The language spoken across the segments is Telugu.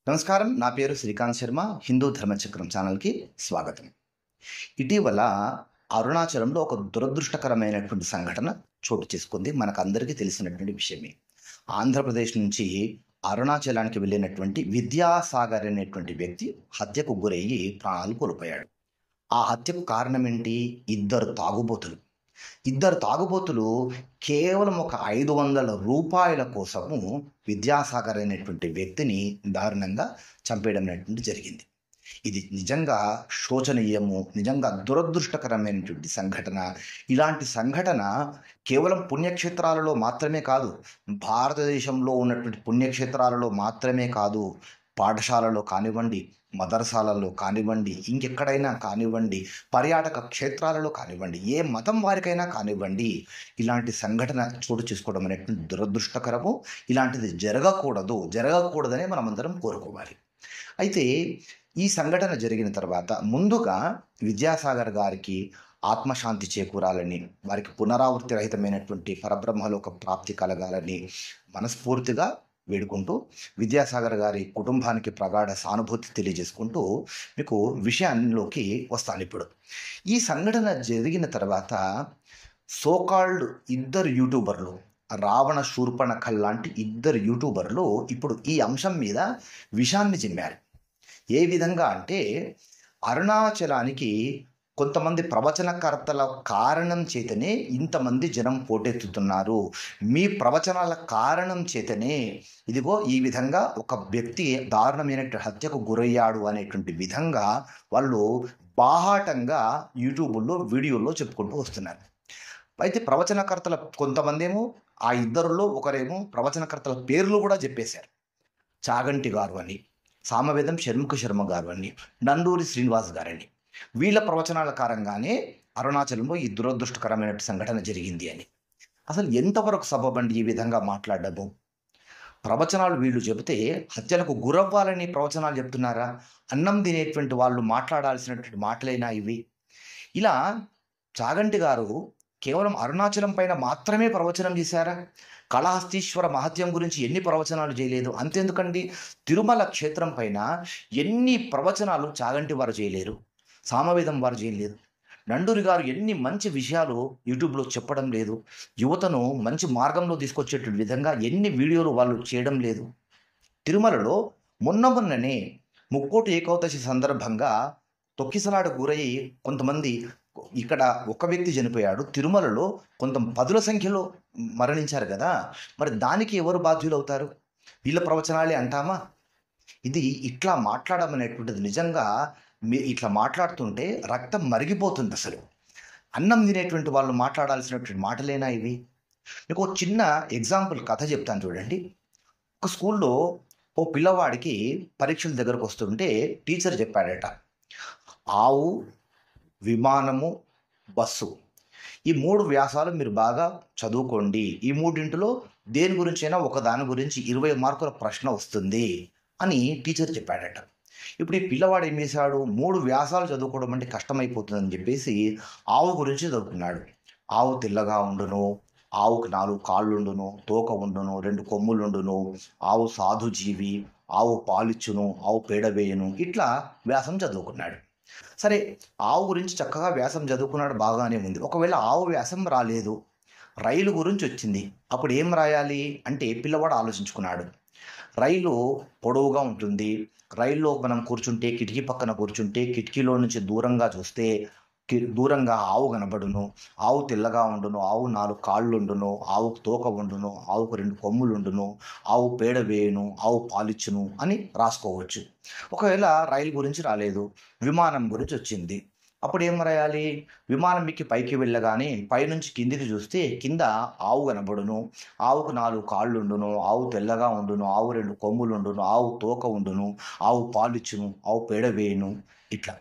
నమస్కారం. నా పేరు శ్రీకాంత్ శర్మ. హిందూ ధర్మచక్రం ఛానల్కి స్వాగతం. ఇటీవల అరుణాచలంలో ఒక దురదృష్టకరమైనటువంటి సంఘటన చోటు చేసుకుంది. మనకందరికీ తెలిసినటువంటి విషయమే. ఆంధ్రప్రదేశ్ నుంచి అరుణాచలానికి వెళ్ళినటువంటి విద్యాసాగర్ అనేటువంటి వ్యక్తి హత్యకు గురయ్యి ప్రాణాలు కోల్పోయాడు. ఆ హత్యకు కారణం ఏంటి? ఇద్దరు తాగుబోతులు కేవలం ఒక 500 రూపాయల కోసము విద్యాసాగర్ అనేటువంటి వ్యక్తిని దారుణంగా చంపేయడం అనేటువంటి జరిగింది. ఇది నిజంగా శోచనీయము, నిజంగా దురదృష్టకరమైనటువంటి సంఘటన. ఇలాంటి సంఘటన కేవలం పుణ్యక్షేత్రాలలో మాత్రమే కాదు, భారతదేశంలో ఉన్నటువంటి పుణ్యక్షేత్రాలలో మాత్రమే కాదు, పాఠశాలలో కానివ్వండి, మదర్సాలలో కానివ్వండి, ఇంకెక్కడైనా కానివ్వండి, పర్యాటక క్షేత్రాలలో కానివ్వండి, ఏ మతం వారికైనా కానివ్వండి, ఇలాంటి సంఘటన చోటు చేసుకోవడం అనేటువంటి దురదృష్టకరము. ఇలాంటిది జరగకూడదనే మనమందరం కోరుకోవాలి. అయితే ఈ సంఘటన జరిగిన తర్వాత ముందుగా విద్యాసాగర్ గారికి ఆత్మశాంతి చేకూరాలని, వారికి పునరావృతి రహితమైనటువంటి పరబ్రహ్మలోక ప్రాప్తి కలగాలని మనస్ఫూర్తిగా వేడుకుంటూ, విద్యాసాగర్ గారి కుటుంబానికి ప్రగాఢ సానుభూతి తెలియజేసుకుంటూ మీకు విషయాల్లోకి వస్తాను. ఇప్పుడు ఈ సంఘటన జరిగిన తర్వాత సోకాల్డ్ ఇద్దరు యూట్యూబర్లు, రావణ శూర్పణఖ లాంటి ఇద్దరు యూట్యూబర్లు ఇప్పుడు ఈ అంశం మీద విషాన్ని చిమ్మారు. ఏ విధంగా అంటే, అరుణాచలానికి కొంతమంది ప్రవచనకర్తల కారణం చేతనే ఇంతమంది జనం పోటెత్తుతున్నారు. మీ ప్రవచనాల కారణం చేతనే ఇదిగో ఈ విధంగా ఒక వ్యక్తి దారుణమైనటువంటి హత్యకు గురయ్యాడు అనేటువంటి విధంగా వాళ్ళు బాహాటంగా యూట్యూబ్లో వీడియోల్లో చెప్పుకుంటూ వస్తున్నారు. అయితే ప్రవచనకర్తల కొంతమంది ఏమో, ఆ ఇద్దరులో ఒకరేమో ప్రవచనకర్తల పేర్లు కూడా చెప్పేశారు. చాగంటి గారు అని, సామవేదం షణ్ముఖ శర్మ గారు అని, నందూరి శ్రీనివాస్ గారని. వీళ్ళ ప్రవచనాల కారణంగానే అరుణాచలంలో ఈ దురదృష్టకరమైన సంఘటన జరిగింది అని. అసలు ఎంతవరకు సబబండి ఈ విధంగా మాట్లాడము? ప్రవచనాలు వీళ్ళు చెబితే హత్యలకు గురవ్వాలని ప్రవచనాలు చెప్తున్నారా? అన్నం తినేటువంటి వాళ్ళు మాట్లాడాల్సినటువంటి మాటలైనా ఇవి? ఇలా చాగంటి గారు కేవలం అరుణాచలం పైన మాత్రమే ప్రవచనం చేశారా? కాళహస్తీశ్వర మహత్యం గురించి ఎన్ని ప్రవచనాలు చేయలేదు? అంతెందుకండి, తిరుమల క్షేత్రం పైన ఎన్ని ప్రవచనాలు చాగంటి వారు చేయలేరు, సామవేదం వారు చేయలేదు, నండూరి గారు ఎన్ని మంచి విషయాలు యూట్యూబ్లో చెప్పడం లేదు, యువతను మంచి మార్గంలో తీసుకొచ్చేటువంటి విధంగా ఎన్ని వీడియోలు వాళ్ళు చేయడం లేదు. తిరుమలలో మొన్ననే ముక్కోటి ఏకాదశి సందర్భంగా తొక్కిసలాట గురయ్యి కొంతమంది, ఇక్కడ ఒక వ్యక్తి చనిపోయాడు, తిరుమలలో కొంత పదుల సంఖ్యలో మరణించారు కదా. మరి దానికి ఎవరు బాధ్యులు అవుతారు? వీళ్ళ ప్రవచనాలే అంటామా? ఇది ఇట్లా మాట్లాడమనేటువంటిది నిజంగా ఇట్లా మాట్లాడుతుంటే రక్తం మరిగిపోతుంది. అసలు అన్నం తినేటువంటి వాళ్ళు మాట్లాడాల్సినటువంటి మాటలేనా ఇవి? మీకు ఒక చిన్న ఎగ్జాంపుల్ కథ చెప్తాను చూడండి. ఒక స్కూల్లో ఓ పిల్లవాడికి పరీక్షల దగ్గరకు వస్తుంటే టీచర్ చెప్పాడట, ఆవు, విమానము, బస్సు, ఈ 3 వ్యాసాలు మీరు బాగా చదువుకోండి. ఈ మూడింటిలో దేని గురించైనా ఒక దాని గురించి 20 మార్కుల ప్రశ్న వస్తుంది అని టీచర్ చెప్పాడట. ఇప్పుడు ఈ పిల్లవాడు ఏం చేశాడు? 3 వ్యాసాలు చదువుకోవడం అంటే కష్టమైపోతుందని చెప్పేసి ఆవు గురించి చదువుకున్నాడు. ఆవు తెల్లగా ఉండును, ఆవుకు 4 కాళ్ళు ఉండును, తోక ఉండును, 2 కొమ్ములు ఉండును, ఆవు సాధుజీవి, ఆవు పాలిచ్చును, ఆవు పేడ వేయును, ఇట్లా వ్యాసం చదువుకున్నాడు. సరే, ఆవు గురించి చక్కగా వ్యాసం చదువుకున్నాడు, బాగానే ఉంది. ఒకవేళ ఆవు వ్యాసం రాలేదు, రైలు గురించి వచ్చింది, అప్పుడు ఏం రాయాలి అంటే పిల్లవాడు ఆలోచించుకున్నాడు. రైలు పొడవుగా ఉంటుంది, రైల్లో మనం కూర్చుంటే, కిటికీ పక్కన కూర్చుంటే, కిటికీలో నుంచి దూరంగా చూస్తే దూరంగా ఆవు కనబడును, ఆవు తెల్లగా ఉండును, ఆవు 4 కాళ్ళు ఉండును, ఆవుకు తోక ఉండును, ఆవుకు 2 కొమ్ములు ఉండును, ఆవు పేడ వేయును, ఆవు పాలిచ్చును అని రాసుకోవచ్చు. ఒకవేళ రైలు గురించి రాలేదు, విమానం గురించి వచ్చింది, అప్పుడు ఏం రాయాలి? విమానం ఎక్కి పైకి వెళ్ళగానే పైనుంచి కిందికి చూస్తే కింద ఆవు కనబడును, ఆవుకు 4 కాళ్ళు ఉండును, ఆవు తెల్లగా ఉండును, ఆవు 2 కొమ్ములు ఉండును, ఆవు తోక ఉండును, ఆవు పాలిచ్చును, ఆవు పేడ వేయును. ఇట్లా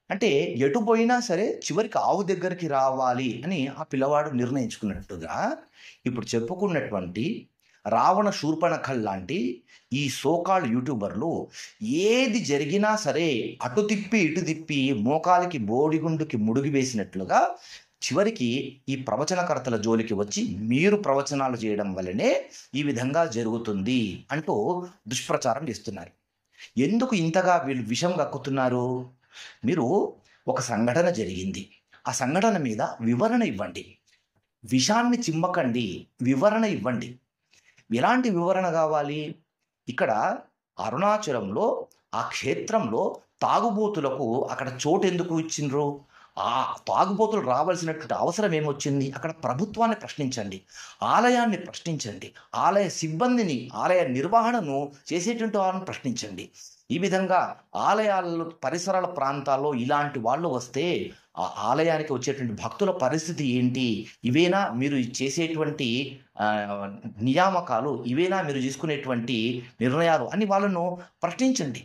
అంటే ఎటు పోయినా సరే చివరికి ఆవు దగ్గరికి రావాలి అని ఆ పిల్లవాడు నిర్ణయించుకున్నట్టుగా ఇప్పుడు చెప్పుకున్నటువంటి రావణ శూర్పణఖ లాంటి ఈ సోకాల్డ్ యూట్యూబర్లు ఏది జరిగినా సరే అటు తిప్పి ఇటు తిప్పి మోకాలికి బోడిగుండుకి ముడుగు వేసినట్లుగా చివరికి ఈ ప్రవచనకర్తల జోలికి వచ్చి మీరు ప్రవచనాలు చేయడం వల్లనే ఈ విధంగా జరుగుతుంది అంటూ దుష్ప్రచారం చేస్తున్నారు. ఎందుకు ఇంతగా వీళ్ళు విషం కక్కుతున్నారు? మీరు ఒక సంఘటన జరిగింది. ఆ సంఘటన మీద వివరణ ఇవ్వండి. విషాన్ని చిమ్మకండి. వివరణ ఇవ్వండి. ఎలాంటి వివరణ కావాలి? ఇక్కడ అరుణాచలంలో ఆ క్షేత్రంలో తాగుబోతులకు అక్కడ చోటు ఎందుకు ఇచ్చిండ్రు? ఆ తాగుబోతులు రావాల్సినటువంటి అవసరం ఏమొచ్చింది? అక్కడ ప్రభుత్వాన్ని ప్రశ్నించండి. ఆలయాన్ని ప్రశ్నించండి. ఆలయ సిబ్బందిని, ఆలయ నిర్వహణను చేసేటువంటి వాళ్ళని ప్రశ్నించండి. ఈ విధంగా ఆలయాల్లో పరిసరాల ప్రాంతాల్లో ఇలాంటి వాళ్ళు వస్తే ఆ ఆలయానికి వచ్చేటువంటి భక్తుల పరిస్థితి ఏంటి? ఇవేనా మీరు చేసేటువంటి నియామకాలు? ఇవేనా మీరు తీసుకునేటువంటి నిర్ణయాలు అని వాళ్ళను ప్రశ్నించండి.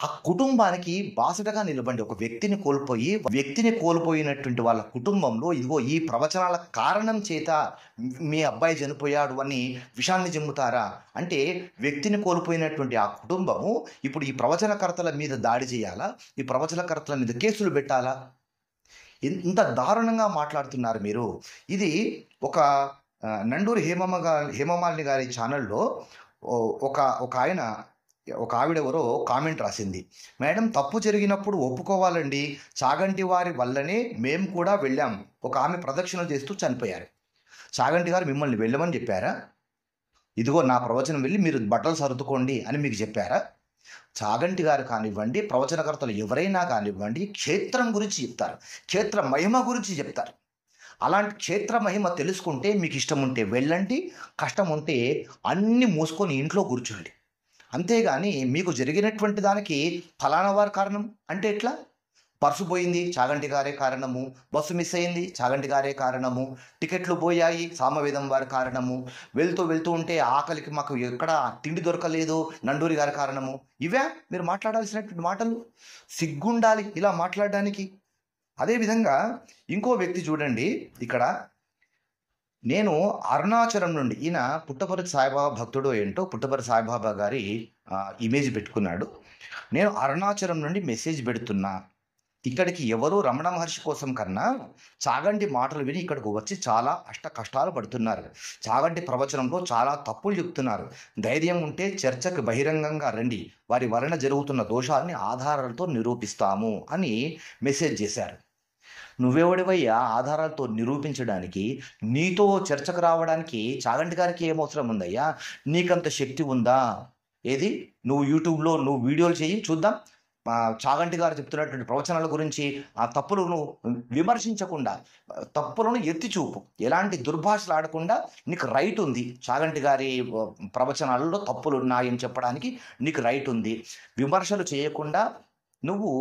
ఆ కుటుంబానికి బాసటగా నిలబండి. ఒక వ్యక్తిని కోల్పోయినటువంటి వాళ్ళ కుటుంబంలో ఇదిగో ఈ ప్రవచనాల కారణం చేత మీ అబ్బాయి చనిపోయాడు అని విషాన్ని చెమ్ముతారా? అంటే వ్యక్తిని కోల్పోయినటువంటి ఆ కుటుంబము ఇప్పుడు ఈ ప్రవచనకర్తల మీద దాడి చేయాలా? ఈ ప్రవచనకర్తల మీద కేసులు పెట్టాలా? ఇంత దారుణంగా మాట్లాడుతున్నారు మీరు. ఇది ఒక నండూరి హేమమాలిని గారి ఛానల్లో ఒక ఒక ఆయన ఒక ఆవిడెవరో కామెంట్ రాసింది. మేడం, తప్పు జరిగినప్పుడు ఒప్పుకోవాలండి. చాగంటి వారి వల్లనే మేము కూడా వెళ్ళాం. ఒక ఆమె ప్రదక్షిణలు చేస్తూ చనిపోయారు. చాగంటి గారు మిమ్మల్ని వెళ్ళమని చెప్పారా? ఇదిగో నా ప్రవచనం వెళ్ళి మీరు బట్టలు సర్దుకోండి అని మీకు చెప్పారా? చాగంటి గారు కానివ్వండి, ప్రవచనకర్తలు ఎవరైనా కానివ్వండి, క్షేత్రం గురించి చెప్తారు. క్షేత్ర మహిమ గురించి చెప్తారు. అలాంటి క్షేత్ర మహిమ తెలుసుకుంటే మీకు ఇష్టం ఉంటే వెళ్ళండి, కష్టం ఉంటే అన్నీ మూసుకొని ఇంట్లో కూర్చోండి. అంతేగాని మీకు జరిగినటువంటి దానికి ఫలానా వారి కారణం అంటే ఎట్లా? పర్సు పోయింది, చాగంటి గారే కారణము. బస్సు మిస్ అయింది, చాగంటి గారే కారణము. టికెట్లు పోయాయి, సామవేదం వారి కారణము. వెళ్తూ ఉంటే ఆకలికి మాకు ఎక్కడ తిండి దొరకలేదు, నండూరి గారి కారణము. ఇవే మీరు మాట్లాడాల్సినటువంటి మాటలు? సిగ్గుండాలి ఇలా మాట్లాడడానికి. అదేవిధంగా ఇంకో వ్యక్తి చూడండి. ఇక్కడ నేను అరుణాచలం నుండి, ఈయన పుట్టపర్తి సాయిబాబా భక్తుడు ఏంటో పుట్టపర్తి సాయిబాబా గారి ఇమేజ్ పెట్టుకున్నాడు. నేను అరుణాచలం నుండి మెసేజ్ పెడుతున్నా. ఇక్కడికి ఎవరు రమణ మహర్షి కోసం కన్నా చాగంటి మాటలు విని ఇక్కడికి వచ్చి చాలా కష్టాలు పడుతున్నారు. చాగంటి ప్రవచనంలో చాలా తప్పులు చెప్తున్నారు. ధైర్యం ఉంటే చర్చకు బహిరంగంగా రండి. వారి వలన జరుగుతున్న దోషాలని ఆధారాలతో నిరూపిస్తాము అని మెసేజ్ చేశారు. నువ్వెవడివయ్యా ఆధారాలతో నిరూపించడానికి? నీతో చర్చకు రావడానికి చాగంటి గారికి ఏమవసరం ఉందయ్యా? నీకంత శక్తి ఉందా? ఏది నువ్వు యూట్యూబ్లో నువ్వు వీడియోలు చేయి చూద్దాం. చాగంటి గారు చెప్తున్నటువంటి ప్రవచనాల గురించి ఆ తప్పులను విమర్శించకుండా, తప్పులను ఎత్తి చూపు. ఎలాంటి దుర్భాషలు ఆడకుండా నీకు రైట్ ఉంది. చాగంటి గారి ప్రవచనాలలో తప్పులు ఉన్నాయని చెప్పడానికి నీకు రైట్ ఉంది. విమర్శలు చేయకుండా నువ్వు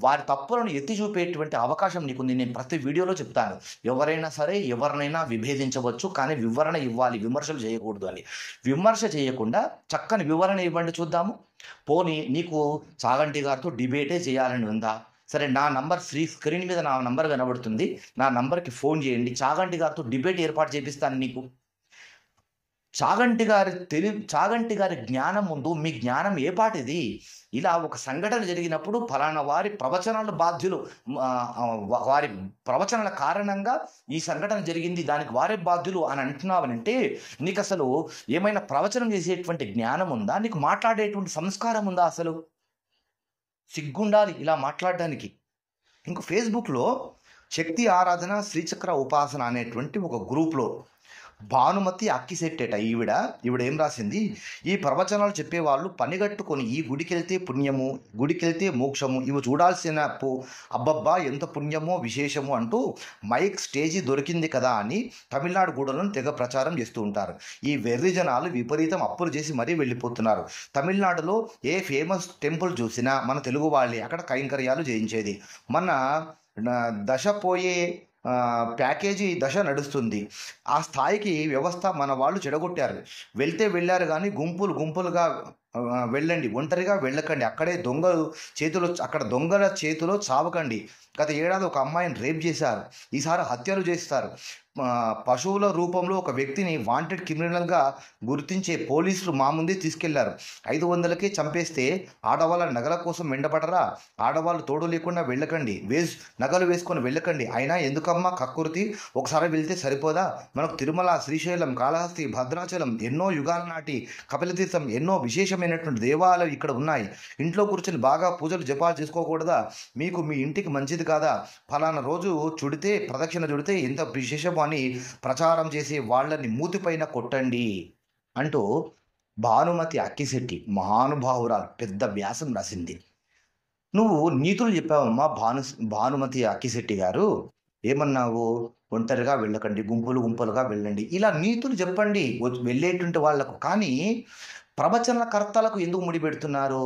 వారి తప్పులను ఎత్తి చూపేటువంటి అవకాశం నీకుంది. నేను ప్రతి వీడియోలో చెప్తాను, ఎవరైనా సరే ఎవరినైనా విభేదించవచ్చు, కానీ వివరణ ఇవ్వాలి, విమర్శలు చేయకూడదు అని. విమర్శ చేయకుండా చక్కని వివరణ ఇవ్వండి చూద్దాము. పోనీ నీకు చాగంటి గారితో డిబేటే చేయాలని ఉందా? సరే, నా నంబర్ స్క్రీన్ మీద నా నంబర్ కనబడుతుంది. నా నంబర్కి ఫోన్ చేయండి. చాగంటి గారితో డిబేట్ ఏర్పాటు చేపిస్తాను నీకు. చాగంటి గారి జ్ఞానం ముందు మీ జ్ఞానం ఏ పాటిది? ఇలా ఒక సంఘటన జరిగినప్పుడు ఫలానా వారి ప్రవచనాల బాధ్యులు, వారి ప్రవచనాల కారణంగా ఈ సంఘటన జరిగింది, దానికి వారే బాధ్యులు అని అంటున్నావనంటే నీకు అసలు ఏమైనా ప్రవచనం చేసేటువంటి జ్ఞానం ఉందా? నీకు మాట్లాడేటువంటి సంస్కారం ఉందా? అసలు సిగ్గుండాలి ఇలా మాట్లాడడానికి. ఇంకో ఫేస్బుక్లో శక్తి ఆరాధన శ్రీచక్ర ఉపాసన అనేటువంటి ఒక గ్రూప్లో భానుమతి అక్కిశెట్టేట ఈవిడ ఏం రాసింది? ఈ ప్రవచనాలు చెప్పేవాళ్ళు పనిగట్టుకొని ఈ గుడికెళ్తే పుణ్యము, గుడికెళ్తే మోక్షము, ఇవి చూడాల్సిన అబ్బబ్బా ఎంత పుణ్యమో విశేషము అంటూ మైక్ స్టేజీ దొరికింది కదా అని తమిళనాడు గూడలను తెగ ప్రచారం చేస్తూ ఉంటారు. ఈ వెర్రి జనాలు విపరీతం అప్పులు చేసి మరీ వెళ్ళిపోతున్నారు. తమిళనాడులో ఏ ఫేమస్ టెంపుల్ చూసినా మన తెలుగు వాళ్ళే అక్కడ కైంకర్యాలు చేయించేది. మన దశ పోయే ప్యాకేజీ దశ నడుస్తుంది. ఆ స్థాయికి వ్యవస్థ మన వాళ్ళు చెడగొట్టారు. వెళ్ళారు కానీ గుంపులుగా వెళ్ళండి, ఒంటరిగా వెళ్ళకండి. అక్కడ దొంగల చేతిలో చావకండి. గత ఏడాది ఒక అమ్మాయిని రేప్ చేశారు, ఈసారి హత్యలు చేస్తారు. పశువుల రూపంలో ఒక వ్యక్తిని వాంటెడ్ క్రిమినల్గా గుర్తించే పోలీసులు మా ముందే తీసుకెళ్లారు. 500కే చంపేస్తే ఆడవాళ్ళ నగల కోసం వెంటబడరా? ఆడవాళ్ళు తోడు లేకుండా వెళ్ళకండి, నగలు వేసుకొని వెళ్ళకండి. అయినా ఎందుకమ్మా కక్కుర్తి? ఒకసారి వెళ్తే సరిపోదా? మనకు తిరుమల, శ్రీశైలం, కాళహస్తి, భద్రాచలం, ఎన్నో యుగాల నాటి కపిలతీర్థం, ఎన్నో విశేష విశేషమైనటువంటి దేవాలయాలు ఇక్కడ ఉన్నాయి. ఇంట్లో కూర్చొని బాగా పూజలు జపాలు చేసుకోకూడదా? మీకు మీ ఇంటికి మంచిది కాదా? ఫలానా రోజు ప్రదక్షిణ చుడితే ఎంత విశేషమో అని ప్రచారం చేసి వాళ్ళని మూతిపైన కొట్టండి అంటూ భానుమతి అక్కిశెట్టి మహానుభావురాలు పెద్ద వ్యాసం రాసింది. నువ్వు నీతులు చెప్పావమ్మా భానుమతి అక్కిశెట్టి గారు. ఏమన్నావు? ఒంటరిగా వెళ్ళకండి, గుంపులు గుంపులుగా వెళ్ళండి, ఇలా నీతులు చెప్పండి వెళ్ళేటువంటి వాళ్లకు. కానీ ప్రవచనకర్తలకు ఎందుకు ముడిపెడుతున్నారు?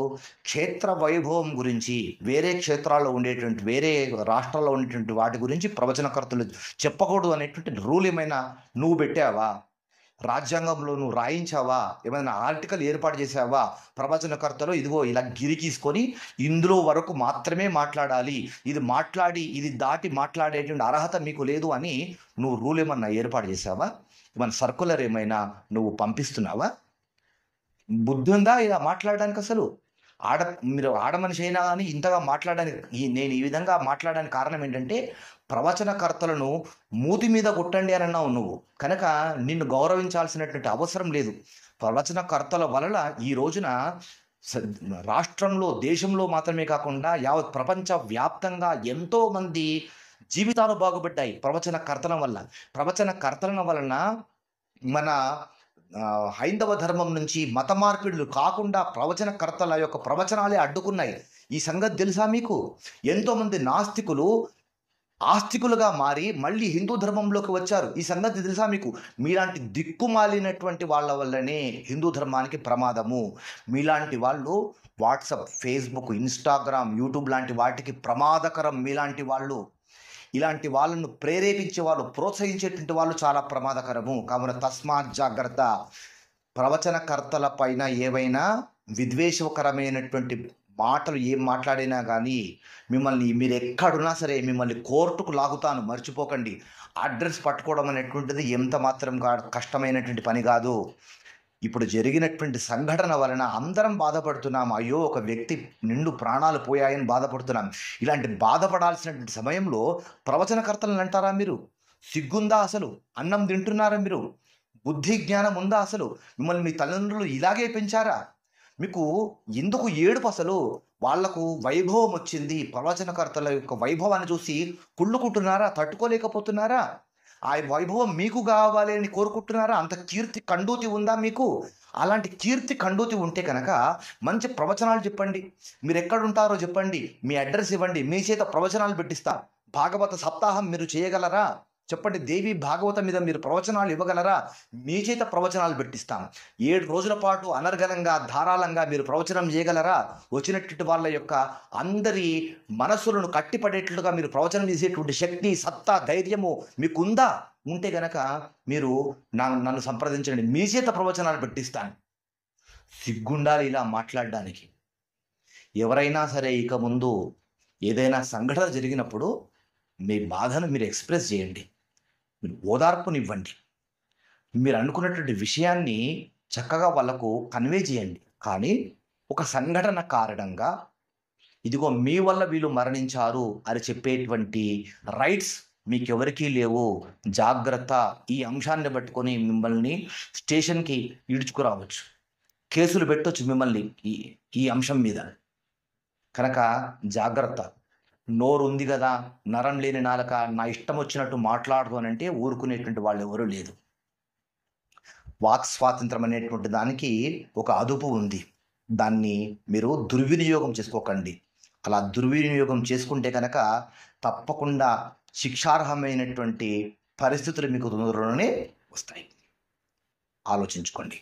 క్షేత్ర వైభవం గురించి, వేరే క్షేత్రాల్లో ఉండేటువంటి, వేరే రాష్ట్రాల్లో ఉండేటువంటి వాటి గురించి ప్రవచనకర్తలు చెప్పకూడదు అనేటువంటి రూల్ ఏమైనా నువ్వు పెట్టావా? రాజ్యాంగంలో నువ్వు రాయించావా? ఏమైనా ఆర్టికల్ ఏర్పాటు చేసావా? ప్రవచనకర్తలు ఇదిగో ఇలా గిరికీసుకొని ఇందులో వరకు మాత్రమే మాట్లాడాలి, ఇది దాటి మాట్లాడేటువంటి అర్హత మీకు లేదు అని నువ్వు రూల్ ఏమన్నా ఏర్పాటు చేసావా? ఏమైనా సర్కులర్ ఏమైనా నువ్వు పంపిస్తున్నావా? బుద్ధి ఉందా ఇలా మాట్లాడడానికి? అసలు మీరు ఆడమనిషి అయినా కానీ ఇంతగా మాట్లాడడానికి, నేను ఈ విధంగా మాట్లాడడానికి కారణం ఏంటంటే, ప్రవచనకర్తలను మూతి మీద కొట్టండి అని అన్నావు నువ్వు కనుక నిన్ను గౌరవించాల్సినటువంటి అవసరం లేదు. ప్రవచనకర్తల వలన ఈ రోజున రాష్ట్రంలో, దేశంలో మాత్రమే కాకుండా యావత్ ప్రపంచ వ్యాప్తంగా ఎంతో మంది జీవితాలు బాగుపడ్డాయి ప్రవచనకర్తల వల్ల. ప్రవచనకర్తల వలన మన హైందవ ధర్మం నుంచి మత మార్పిడులు కాకుండా ప్రవచనకర్తల యొక్క ప్రవచనాలే అడ్డుకున్నాయి. ఈ సంగతి తెలుసా మీకు? ఎంతోమంది నాస్తికులు ఆస్తికులుగా మారి మళ్ళీ హిందూ ధర్మంలోకి వచ్చారు. ఈ సంగతి తెలుసా మీకు? మీలాంటి దిక్కుమాలినటువంటి వాళ్ళ వల్లనే హిందూ ధర్మానికి ప్రమాదము. మీలాంటి వాళ్ళు వాట్సాప్, ఫేస్బుక్, ఇన్స్టాగ్రామ్, యూట్యూబ్ లాంటి వాటికి ప్రమాదకరం. మీలాంటి వాళ్ళు, ఇలాంటి వాళ్ళను ప్రేరేపించే వాళ్ళు, ప్రోత్సహించేటువంటి వాళ్ళు చాలా ప్రమాదకరము. కావున తస్మాత్ జాగ్రత్త. ప్రవచనకర్తల పైన ఏవైనా విద్వేషకరమైనటువంటి మాటలు ఏం మాట్లాడినా కానీ మీరు ఎక్కడున్నా సరే మిమ్మల్ని కోర్టుకు లాగుతాను, మర్చిపోకండి. అడ్రస్ పట్టుకోవడం అనేటువంటిది ఎంత మాత్రం కష్టమైనటువంటి పని కాదు. ఇప్పుడు జరిగినటువంటి సంఘటన వలన అందరం బాధపడుతున్నాం. అయ్యో, ఒక వ్యక్తి నిండు ప్రాణాలు పోయాయని బాధపడుతున్నాం. ఇలాంటి బాధపడాల్సినటువంటి సమయంలో ప్రవచనకర్తలను అంటారా మీరు? సిగ్గుందా అసలు? అన్నం తింటున్నారా మీరు? బుద్ధి జ్ఞానం ఉందా అసలు? మిమ్మల్ని మీ తల్లిదండ్రులు ఇలాగే పెంచారా? మీకు ఎందుకు ఏడుపు అసలు? వాళ్లకు వైభవం వచ్చింది, ప్రవచనకర్తల యొక్క వైభవాన్ని చూసి కుళ్ళుకుంటున్నారా? తట్టుకోలేకపోతున్నారా? ఆ వైభవం మీకు కావాలి అని కోరుకుంటున్నారా? అంత కీర్తి కండూతి ఉందా మీకు? అలాంటి కీర్తి కండూతి ఉంటే కనుక మంచి ప్రవచనాలు చెప్పండి. మీరు ఎక్కడుంటారో చెప్పండి, మీ అడ్రస్ ఇవ్వండి, మీ చేత ప్రవచనాలు పెట్టిస్తా. భాగవత సప్తాహం మీరు చేయగలరా? చెప్పండి. దేవి భాగవతం మీద మీరు ప్రవచనాలు ఇవ్వగలరా? మీ చేత ప్రవచనాలు పెట్టిస్తాం. 7 రోజుల పాటు అనర్గళంగా, ధారాళంగా మీరు ప్రవచనం చేయగలరా? వచ్చినటువంటి వాళ్ళ యొక్క అందరి మనస్సులను కట్టిపడేట్లుగా మీరు ప్రవచనం చేసేటువంటి శక్తి, సత్తా, ధైర్యము మీకుందా? ఉంటే గనక మీరు నన్ను సంప్రదించండి, మీ చేత ప్రవచనాలు పెట్టిస్తాను. సిగ్గుండాలి ఇలా మాట్లాడడానికి. ఎవరైనా సరే ఇక ముందు ఏదైనా సంఘటన జరిగినప్పుడు మీ బాధను మీరు ఎక్స్ప్రెస్ చేయండి, మీరు ఓదార్పునివ్వండి, మీరు అనుకున్నటువంటి విషయాన్ని చక్కగా వాళ్ళకు కన్వే చేయండి. కానీ ఒక సంఘటన కారణంగా ఇదిగో మీ వల్ల వీళ్ళు మరణించారు అని చెప్పేటువంటి రైట్స్ మీకెవరికీ లేవు. జాగ్రత్త. ఈ అంశాన్ని పట్టుకొని మిమ్మల్ని స్టేషన్కి ఈడ్చుకురావచ్చు, కేసులు పెట్టవచ్చు మిమ్మల్ని ఈ అంశం మీద. కనుక జాగ్రత్త. నోరు ఉంది కదా, నరం లేని నాలుక, నా ఇష్టం వచ్చినట్టు మాట్లాడదు అని అంటే ఊరుకునేటువంటి వాళ్ళు ఎవరూ లేదు. వాక్ స్వాతంత్రం అనేటువంటి దానికి ఒక అదుపు ఉంది. దాన్ని మీరు దుర్వినియోగం చేసుకోకండి. అలా దుర్వినియోగం చేసుకుంటే కనుక తప్పకుండా శిక్షార్హమైనటువంటి పరిస్థితులు మీకు తొందరలోనే వస్తాయి. ఆలోచించుకోండి.